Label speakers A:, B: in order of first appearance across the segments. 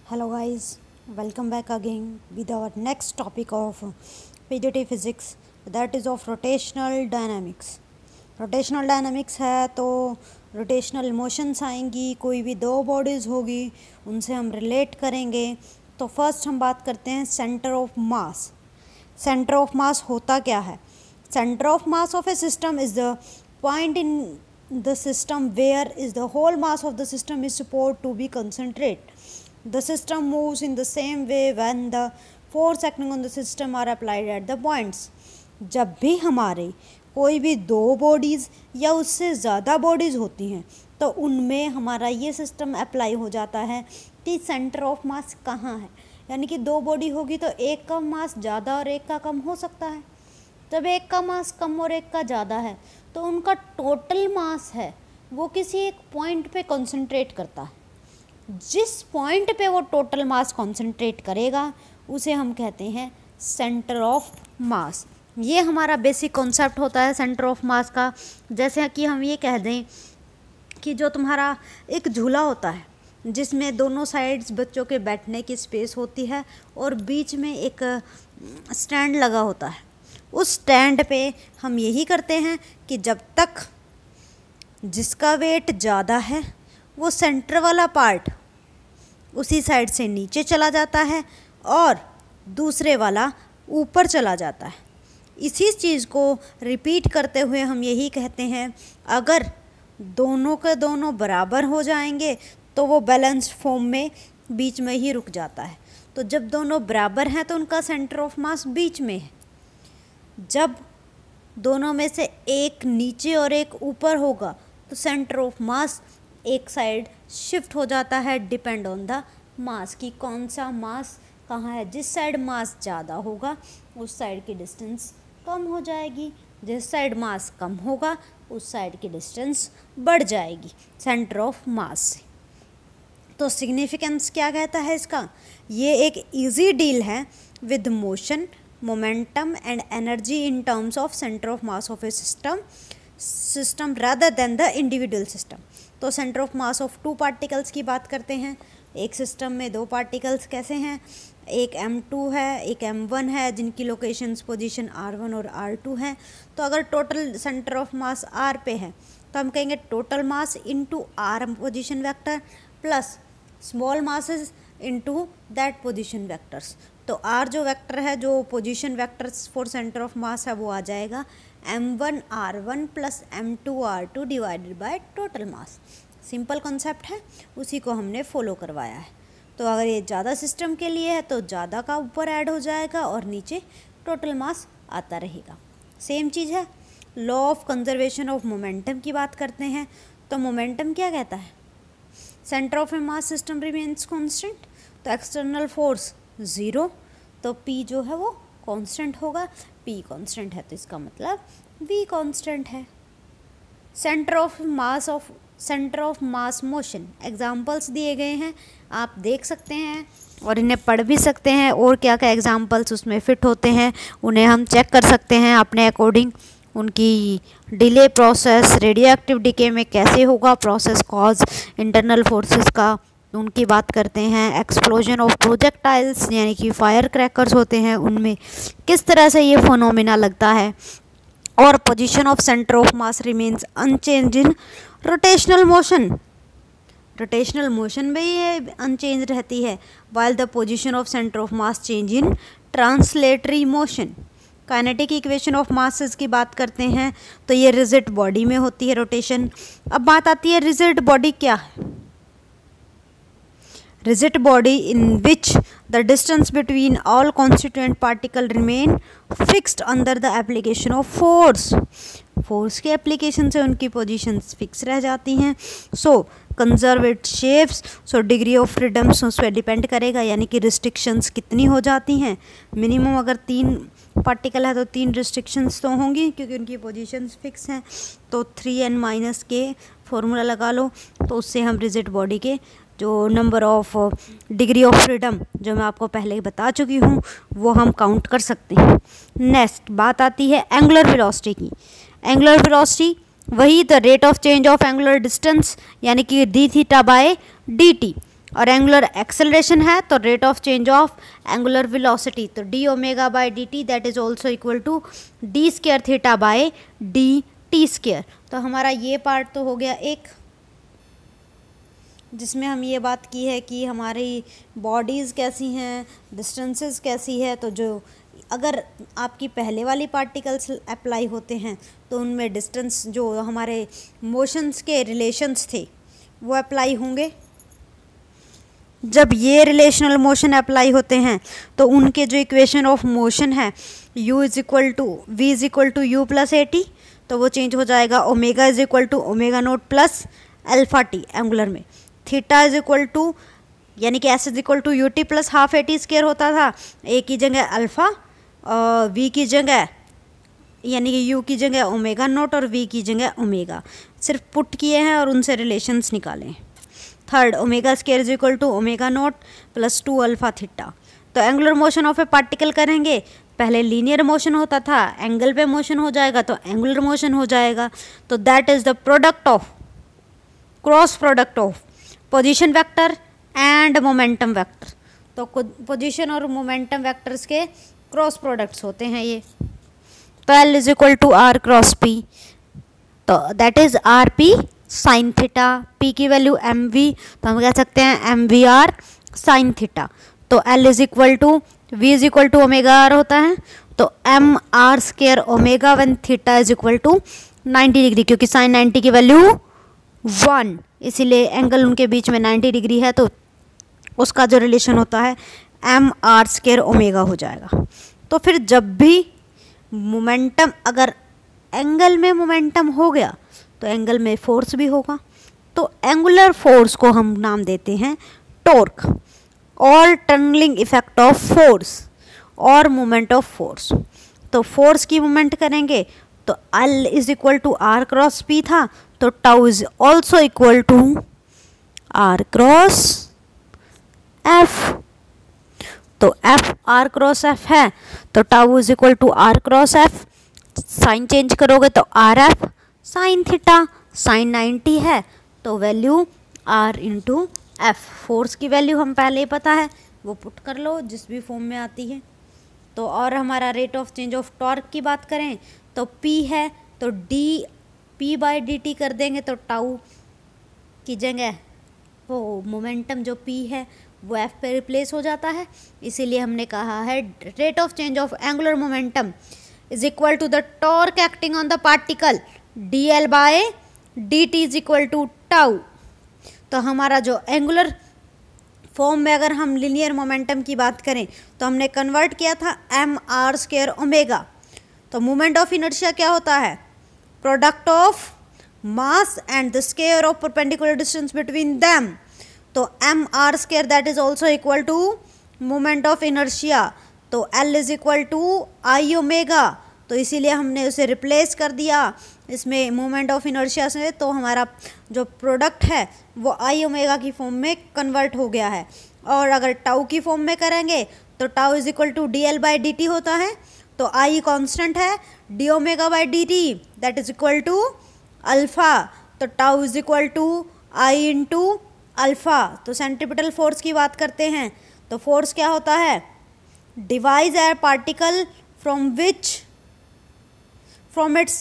A: Hello guys, welcome back again with our next topic of PGT physics, that is of rotational dynamics. Rotational dynamics है तो rotational motions आएंगी, कोई भी दो bodies होगी उनसे हम रिलेट करेंगे। तो फर्स्ट हम बात करते हैं centre of mass. Centre of mass होता क्या है? Centre of mass of a system is the point in the system where is the whole mass of the system is supposed to be concentrate. The system moves in the same way when the force acting on the system are applied at the points. जब भी हमारे कोई भी दो bodies या उससे ज़्यादा bodies होती हैं तो उनमें हमारा ये सिस्टम अप्लाई हो जाता है कि सेंटर ऑफ मास कहाँ है। यानी कि दो बॉडी होगी तो एक का मास ज़्यादा और एक का कम हो सकता है। जब एक का मास कम और एक का ज़्यादा है तो उनका टोटल मास है वो किसी एक पॉइंट पे कंसंट्रेट करता है। जिस पॉइंट पे वो टोटल मास कंसंट्रेट करेगा उसे हम कहते हैं सेंटर ऑफ मास। ये हमारा बेसिक कॉन्सेप्ट होता है सेंटर ऑफ मास का। जैसे कि हम ये कह दें कि जो तुम्हारा एक झूला होता है जिसमें दोनों साइड्स बच्चों के बैठने की स्पेस होती है और बीच में एक स्टैंड लगा होता है। उस स्टैंड पे हम यही करते हैं कि जब तक जिसका वेट ज़्यादा है वो सेंटर वाला पार्ट उसी साइड से नीचे चला जाता है और दूसरे वाला ऊपर चला जाता है। इसी चीज़ को रिपीट करते हुए हम यही कहते हैं, अगर दोनों के दोनों बराबर हो जाएंगे तो वो बैलेंस फॉर्म में बीच में ही रुक जाता है। तो जब दोनों बराबर हैं तो उनका सेंटर ऑफ मास बीच में है। जब दोनों में से एक नीचे और एक ऊपर होगा तो सेंटर ऑफ मास एक साइड शिफ्ट हो जाता है, डिपेंड ऑन द मास कि कौन सा मास कहाँ है। जिस साइड मास ज़्यादा होगा उस साइड की डिस्टेंस कम हो जाएगी, जिस साइड मास कम होगा उस साइड की डिस्टेंस बढ़ जाएगी सेंटर ऑफ मास से। तो सिग्निफिकेंस क्या कहता है इसका? ये एक इजी डील है with motion, momentum and energy in terms of centre of mass of a system rather than the individual system. तो centre of mass of two particles की बात करते हैं। एक सिस्टम में दो पार्टिकल्स कैसे हैं? एक m2 है, एक m1 है, जिनकी लोकेशंस पोजीशन r1 और r2 है। तो अगर total centre of mass r पे है तो हम कहेंगे total mass into r position vector plus small masses into that position vectors. तो r जो वेक्टर है, जो position vectors for centre of मास है, वो आ जाएगा m1 r1 plus m2 r2 divided by total mass. Simple concept है, उसी को हमने फॉलो करवाया है। तो अगर ये ज़्यादा सिस्टम के लिए है तो ज़्यादा का ऊपर ऐड हो जाएगा और नीचे टोटल मास आता रहेगा। सेम चीज़ है। Law of conservation of momentum की बात करते हैं तो मोमेंटम क्या कहता है? Centre of A mass system remains constant. तो एक्सटर्नल फोर्स ज़ीरो, तो P जो है वो कांस्टेंट होगा। P कांस्टेंट है तो इसका मतलब V कांस्टेंट है। Centre of mass motion examples दिए गए हैं, आप देख सकते हैं और इन्हें पढ़ भी सकते हैं और क्या क्या एग्जांपल्स उसमें फिट होते हैं उन्हें हम चेक कर सकते हैं अपने अकॉर्डिंग। उनकी delay process, radio active decay में कैसे होगा प्रोसेस कॉज, इंटरनल फोर्सेस का उनकी बात करते हैं। एक्सप्लोजन ऑफ प्रोजेक्टाइल्स यानी कि फायर क्रैकर्स होते हैं, उनमें किस तरह से ये फिनोमेना लगता है। और position of centre of mass remains unchange in rotational motion. Rotational motion में ये अनचेंज रहती है, while the position of centre of mass change in translatory motion. Kinetic equation of masses की बात करते हैं तो ये रिजिड बॉडी में होती है रोटेशन। अब बात आती है रिजिड बॉडी क्या है? Rigid body in which the distance between all constituent particle remain fixed under the application of force. Force के एप्लीकेशन से उनकी पोजीशंस फिक्स रह जाती हैं। So conserve shapes, so degree of freedom उस पर डिपेंड करेगा, यानी कि रिस्ट्रिक्शंस कितनी हो जाती हैं। मिनिमम अगर 3 पार्टिकल है तो 3 रिस्ट्रिक्शंस तो होंगी क्योंकि उनकी पोजीशंस फिक्स हैं। तो 3n-k फॉर्मूला लगा लो, तो उससे हम रिजिड बॉडी के जो number of degree of freedom जो मैं आपको पहले बता चुकी हूँ वो हम काउंट कर सकते हैं। नेक्स्ट बात आती है एंगुलर वेलोसिटी की। एंगुलर वेलोसिटी वही the rate of change of angular distance यानी कि d थीटा बाय dt। और एंगुलर एक्सेलरेशन है तो rate of change of angular velocity, तो D omega by D T that is also equal to D square theta by D T square. तो हमारा ये part तो हो गया एक, जिसमें हम ये बात की है कि हमारी बॉडीज़ कैसी हैं, डिस्टेंसेस कैसी है। तो जो अगर आपकी पहले वाली पार्टिकल्स अप्लाई होते हैं तो उनमें डिस्टेंस जो हमारे मोशंस के रिलेशंस थे वो अप्लाई होंगे। जब ये रिलेशनल मोशन अप्लाई होते हैं तो उनके जो इक्वेशन ऑफ मोशन है u is equal to we is equal to u plus a t, तो वो चेंज हो जाएगा omega is equal to omega note plus alpha t angular में। थीटा इज इक्वल टू यानी कि s is equal to u t plus half a t square होता था, ए की जगह अल्फ़ा, वी की जगह यानी कि यू की जगह ओमेगा नोट और वी की जगह ओमेगा, सिर्फ पुट किए हैं और उनसे रिलेशंस निकाले। Third, omega square is equal to omega note plus 2 alpha theta. तो angular motion of a particle करेंगे, पहले लीनियर मोशन होता था, एंगल पे मोशन हो जाएगा तो एंगुलर मोशन हो जाएगा। तो that is the product of cross product of position vector and momentum vector. तो पोजीशन और मोमेंटम वेक्टर्स के क्रॉस प्रोडक्ट्स होते हैं ये। तो L is equal to are cross P, तो that is R P sine theta, P की value M V, तो हम कह सकते हैं M V R sine theta. तो L is equal to we is equal to omega R होता है, तो M R square omega one theta is equal to 90 degree, क्योंकि साइन 90 की वैल्यू 1, इसीलिए एंगल उनके बीच में 90 डिग्री है, तो उसका जो रिलेशन होता है एम आर स्क्वायर ओमेगा हो जाएगा। तो फिर जब भी मोमेंटम, अगर एंगल में मोमेंटम हो गया तो एंगल में फोर्स भी होगा। तो एंगुलर फोर्स को हम नाम देते हैं टॉर्क और टनलिंग इफेक्ट ऑफ फोर्स और मोमेंट ऑफ फोर्स। तो फोर्स की मोमेंट करेंगे तो L is equal to are cross p था, तो tau is also equal to are cross f. तो एफ आर क्रॉस एफ है, तो tau is equal to are cross f, sine change करोगे तो r f sine theta, sine 90 है तो value r into f. Force की value हम पहले ही पता है, वो पुट कर लो जिस भी फॉर्म में आती है। तो और हमारा rate of change of torque की बात करें तो P है, तो D P by D T कर देंगे, तो टाउ की जगह वो मोमेंटम जो P है वो F पे रिप्लेस हो जाता है। इसीलिए हमने कहा है rate of change of angular momentum is equal to the torque acting on the particle d l by D t is equal to tau. तो हमारा जो एंगुलर फॉर्म में अगर हम लीनियर मोमेंटम की बात करें तो हमने कन्वर्ट किया था एम आर स्क्वायर ओमेगा। तो मोमेंट ऑफ इनर्शिया क्या होता है? Product of mass and the square of perpendicular distance between them. तो M R square that is also equal to moment of inertia. तो L is equal to I omega, तो इसीलिए हमने उसे replace कर दिया इसमें मोमेंट ऑफ इनर्शिया से। तो हमारा जो प्रोडक्ट है वो आई ओमेगा की फॉर्म में कन्वर्ट हो गया है। और अगर टाउ की फॉर्म में करेंगे तो tau is equal to d L by D t होता है, तो आई कांस्टेंट है, d omega by D T that is equal to alpha. तो tau is equal to I into alpha. तो सेंट्रीपिटल फोर्स की बात करते हैं तो फोर्स क्या होता है? Devise a particle from which from its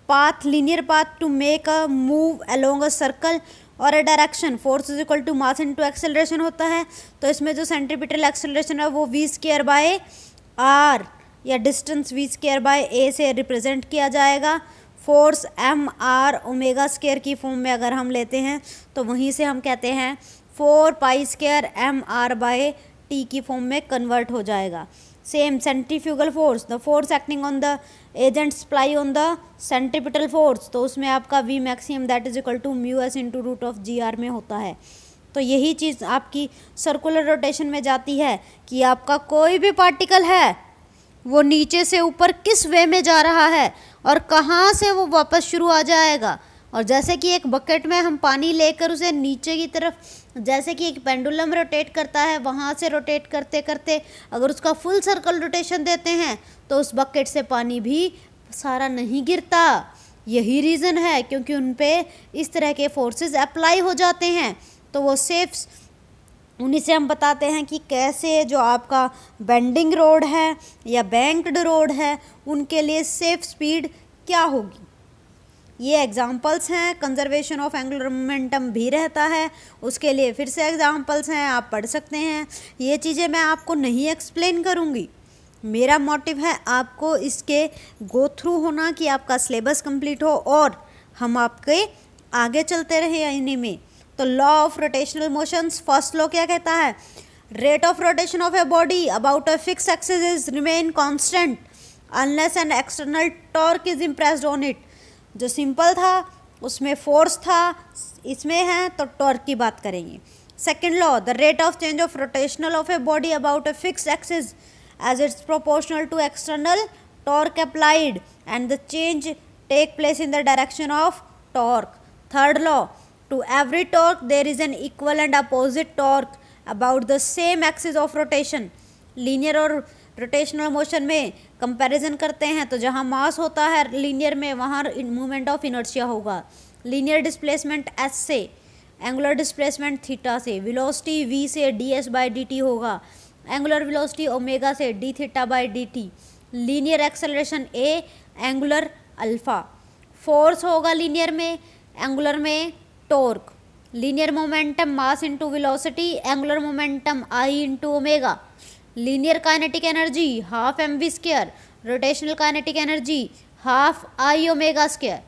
A: path, linear path to make a move along a circle or a direction. Force is equal to mass into acceleration होता है। तो इसमें जो सेंट्रीपिटल एक्सेलरेशन है वो v स्क्वायर बाय r या distance v square by a से represent किया जाएगा। Force m r omega square की फॉर्म में अगर हम लेते हैं तो वहीं से हम कहते हैं 4 pi square m r by t की फॉर्म में कन्वर्ट हो जाएगा। Same centrifugal force, the force acting on the agents apply on the centripetal force, तो उसमें आपका v maximum that is equal to mu s into root of g r में होता है। तो यही चीज़ आपकी सर्कुलर रोटेशन में जाती है कि आपका कोई भी पार्टिकल है वो नीचे से ऊपर किस वे में जा रहा है और कहाँ से वो वापस शुरू आ जाएगा। और जैसे कि एक बकेट में हम पानी लेकर उसे नीचे की तरफ, जैसे कि एक पेंडुलम रोटेट करता है, वहाँ से रोटेट करते करते अगर उसका फुल सर्कल रोटेशन देते हैं तो उस बकेट से पानी भी सारा नहीं गिरता। यही रीज़न है क्योंकि उन पे इस तरह के फोर्सेस अप्लाई हो जाते हैं, तो वो सेफ उन्हीं से हम बताते हैं कि कैसे जो आपका बेंडिंग रोड है या बैंक्ड रोड है उनके लिए सेफ स्पीड क्या होगी। ये एग्जाम्पल्स हैं। कंजर्वेशन ऑफ एंगुलर मोमेंटम भी रहता है, उसके लिए फिर से एग्जाम्पल्स हैं, आप पढ़ सकते हैं। ये चीज़ें मैं आपको नहीं एक्सप्लेन करूँगी, मेरा मोटिव है आपको इसके गो थ्रू होना कि आपका सिलेबस कंप्लीट हो और हम आपके आगे चलते रहे इन्हीं में। तो law of rotational motions, first law क्या कहता है, rate of rotation of a body about a fix axis is remain constant unless an external torque is impressed on it. जो सिंपल था उसमें फोर्स था, इसमें है तो टॉर्क की बात करेंगे। Second law, the rate of change of rotational of a body about a fix axis as it's proportional to external torque applied and the change take place in the direction of torque. Third law, to every torque there is an equal and opposite torque about the same axis of rotation. Linear और rotational motion में comparison करते हैं तो जहाँ मास होता है linear में वहाँ मूवमेंट ऑफ इनर्शिया होगा। लीनियर डिस्प्लेसमेंट एस से, एंगुलर डिस्प्लेसमेंट थीटा से, वेलोसिटी वी से d s by D t होगा, एंगुलर वेलोसिटी ओमेगा से d theta by D t, linear acceleration a, angular alpha, force होगा linear में, angular में torque, linear momentum mass into velocity, angular momentum I into omega, linear kinetic energy half m v square, rotational kinetic energy half I omega square,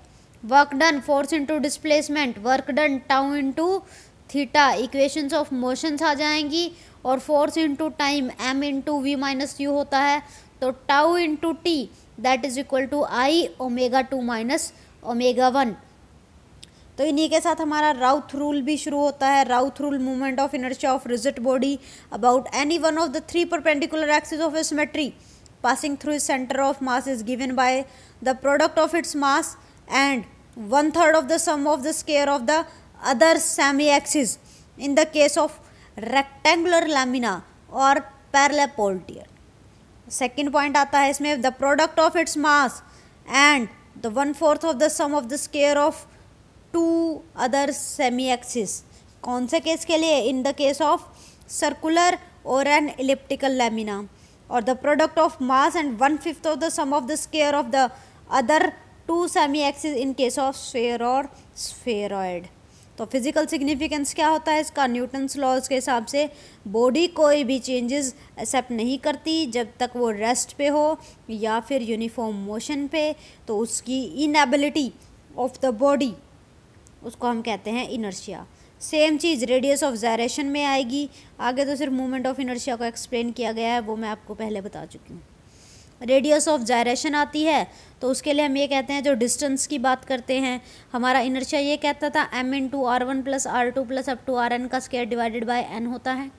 A: work done force into displacement, work done tau into theta, equations of motions आ जाएंगी और force into time M into V minus U होता है तो tau into T that is equal to I omega 2 minus omega 1। तो इन्हीं के साथ हमारा राउथ रूल भी शुरू होता है। Routh rule, movement of inertia of rigid body about any one of the three perpendicular axis of symmetry passing through centre of mass is given by the product of its mass and 1/3 of the sum of the square of the other semi axis in the case of rectangular lamina or parallel polytear। Second point आता है इसमें, the product of its mass and the 1/4 of the sum of the square of two other semi axis. कौन से case के लिए, in the case of circular और an elliptical lamina, और the product of mass and 1/5 of the sum of the square of the other two semi axis in case of sphere और spheroid. तो physical significance क्या होता है इसका, Newton's laws के हिसाब से बॉडी कोई भी चेंजेस एक्सेप्ट नहीं करती जब तक वो रेस्ट पे हो या फिर यूनिफॉर्म मोशन पे, तो उसकी इनएबिलिटी ऑफ द बॉडी उसको हम कहते हैं inertia. Same cheese radius of gyration में आएगी। आगे तो सिर्फ मूवमेंट ऑफ इनर्शिया को एक्सप्लेन किया गया है, वो मैं आपको पहले बता चुकी हूँ। रेडियस ऑफ जायरेशन आती है तो उसके लिए हम ये कहते हैं, जो डिस्टेंस की बात करते हैं, हमारा इनर्शिया ये कहता था m into R1 plus R2 plus up to Rn का स्क्वायर डिवाइडेड बाय n होता है।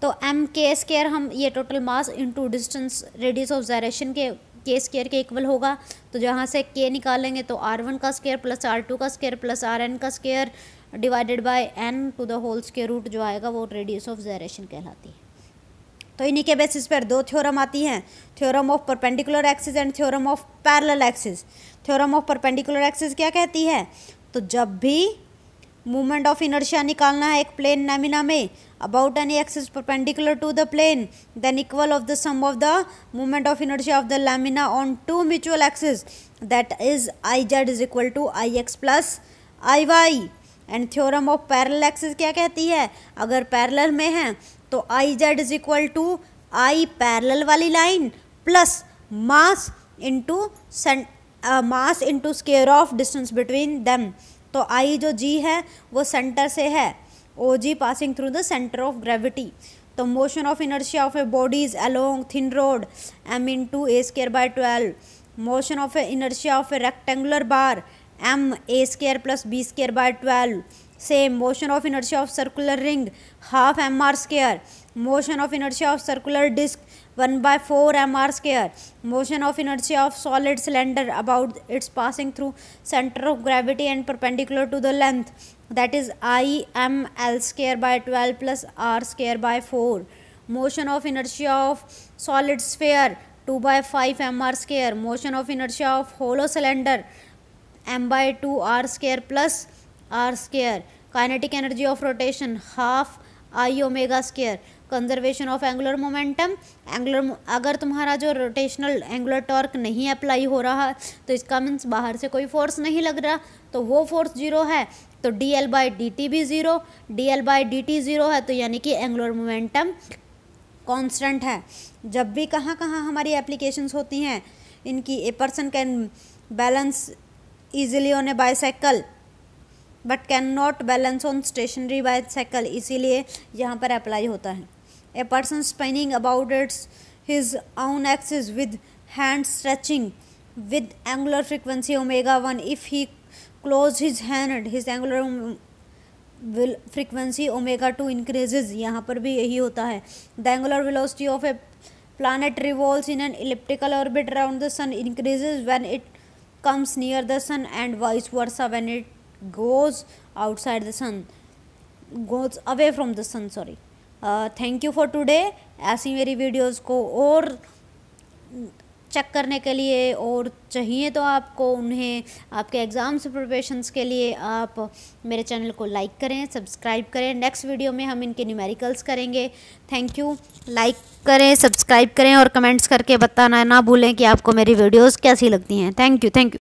A: तो m के स्क्वायर हम ये total mass into distance radius of gyration के स्क्वायर के इक्वल होगा। तो जहाँ से k निकालेंगे तो R1 का स्क्वायर प्लस R2 का स्क्वायर प्लस Rn का square divided by n to the whole square root जो आएगा वो रेडियस ऑफ जायरेशन कहलाती है। तो इन्हीं के बेसिस पर दो थ्योरम आती हैं, theorem of perpendicular axis and theorem of parallel axis. Theorem of perpendicular axis क्या कहती है, तो जब भी मूवमेंट ऑफ इनर्शिया निकालना है एक प्लेन लैमिना में about any axis perpendicular to the plane, then equal of the sum of the movement of inertia of the lamina on two mutual axis that is I Z is equal to I X plus I Y. And theorem of parallel axis क्या कहती है, अगर parallel में है तो I Z is equal to I parallel वाली line plus mass into square of distance between them. तो I जो जी है वो सेंटर से है, O G passing through the centre of gravity. तो motion of inertia of a body is along thin rod m into a square by 12। Motion of a inertia of a rectangular bar m a square plus b square by 12। Same motion of inertia of circular ring half mr square. Motion of inertia of circular disc 1/4 mr square. Motion of inertia of solid cylinder about its passing through center of gravity and perpendicular to the length, that is I m l square by 12 plus r square by 4. Motion of inertia of solid sphere 2/5 mr square. Motion of inertia of hollow cylinder m/2 r square plus r square. Kinetic energy of rotation half I omega square, conservation of angular momentum, अगर तुम्हारा जो rotational angular torque नहीं apply हो रहा तो इसका means बाहर से कोई फोर्स नहीं लग रहा, तो वो फोर्स जीरो है, तो d L by D t भी zero, d L by D t zero है, तो यानी कि एंगुलर मोमेंटम कांस्टेंट है। जब भी कहाँ कहाँ हमारी एप्लीकेशंस होती हैं इनकी, a person can balance easily on a bicycle but can not balance on stationary bicycle, इसीलिए यहाँ पर अप्लाई होता है। A person spinning about its his own axis with hand stretching with angular frequency omega 1, if he close his hand his angular frequency omega 2 increases, यहाँ पर भी यही होता है। The angular velocity of a planet revolves in an elliptical orbit around the sun, increases when it comes near the sun and vice versa when it goes outside the sun, goes away from the sun, sorry. Thank you for today। ऐसी मेरी videos को और check करने के लिए और चाहिए तो आपको उन्हें आपके एग्ज़ाम्स प्रिपरेशंस के लिए आप मेरे चैनल को लाइक करें, सब्सक्राइब करें। नेक्स्ट वीडियो में हम इनके न्यूमेरिकल्स करेंगे। Thank you. लाइक करें, सब्सक्राइब करें और कमेंट्स करके बताना ना भूलें कि आपको मेरी वीडियोस कैसी लगती हैं। Thank you.